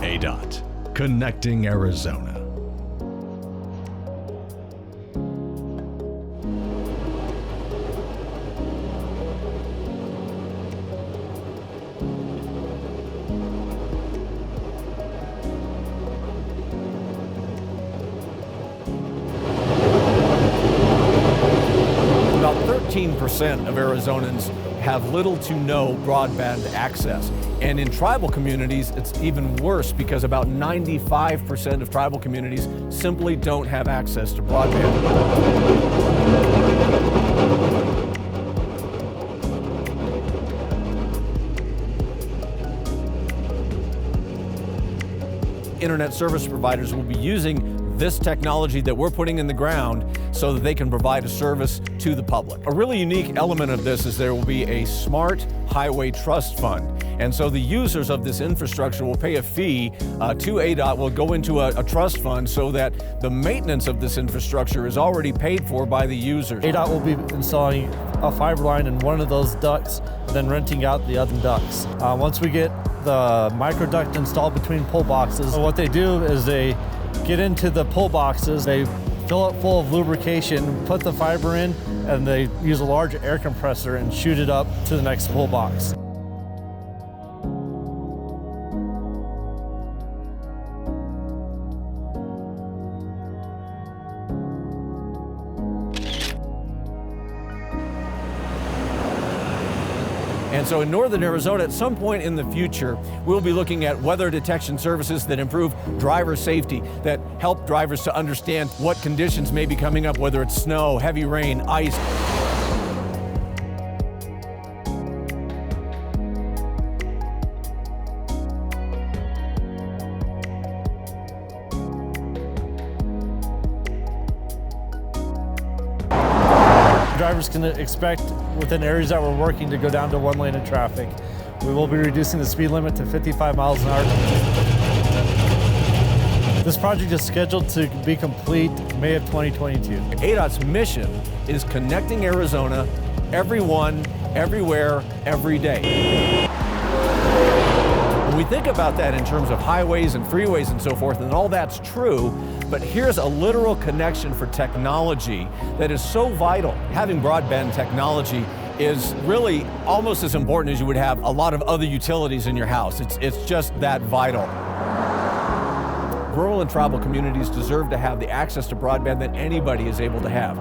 ADOT, connecting Arizona. About 13% of Arizonans have little to no broadband access. And in tribal communities, it's even worse because about 95% of tribal communities simply don't have access to broadband. Internet service providers will be using this technology that we're putting in the ground so that they can provide a service to the public. A really unique element of this is there will be a smart highway trust fund. And so the users of this infrastructure will pay a fee to ADOT, will go into a trust fund so that the maintenance of this infrastructure is already paid for by the users. ADOT will be installing a fiber line in one of those ducts, and then renting out the other ducts. Once we get the micro duct installed between pole boxes, what they do is they get into the pole boxes, they fill it full of lubrication, put the fiber in, and they use a large air compressor and shoot it up to the next pole box. And so in northern Arizona, at some point in the future, we'll be looking at weather detection services that improve driver safety, that help drivers to understand what conditions may be coming up, whether it's snow, heavy rain, ice. Drivers can expect within areas that we're working to go down to one lane of traffic. We will be reducing the speed limit to 55 miles an hour. This project is scheduled to be complete May of 2022. ADOT's mission is connecting Arizona, everyone, everywhere, every day. When we think about that in terms of highways and freeways and so forth, and all that's true, but here's a literal connection for technology that is so vital. Having broadband technology is really almost as important as you would have a lot of other utilities in your house. It's just that vital. Rural and tribal communities deserve to have the access to broadband that anybody is able to have.